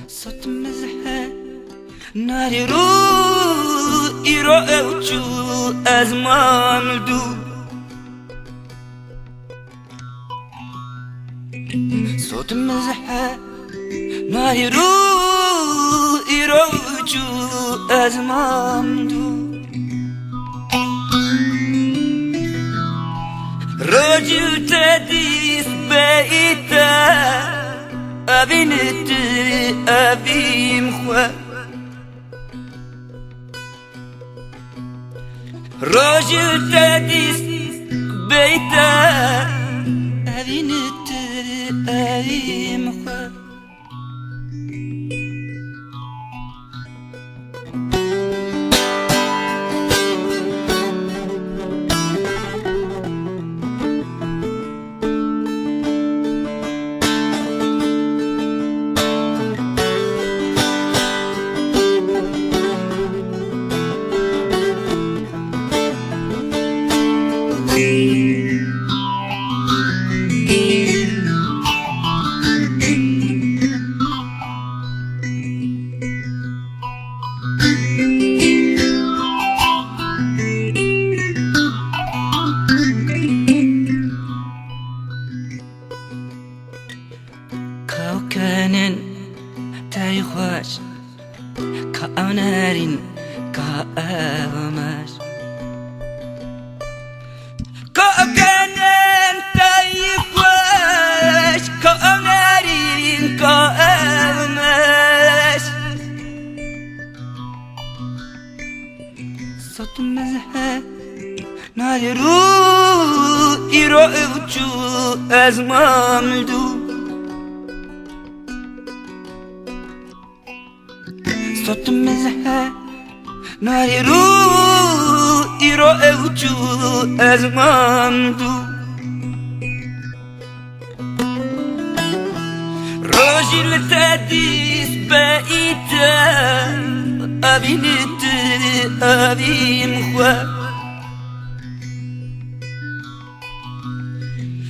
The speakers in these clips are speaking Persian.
صوت مزحة ناري رو إيرو أوچو أزمان دو صوت مزحة ناري رو إيرو أوچو أزمان دو رجل تديس بيتا أبنت أبي مخوة رجل تديس بيتا أبنت أبي مخوة كوكانن تايخواش كأونارين كأوماش كوكانن تايخواش كأونارين كأوماش صوت مزحة ناري رو إيرو أوچو أزمان دو صوت مزحة ناري رو إيرو أوچو أزمان دو راجل تديس بإيتا أبنت أبي مخوة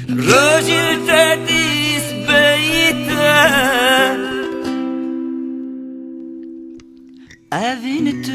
راجل تديس بإيتا أبنت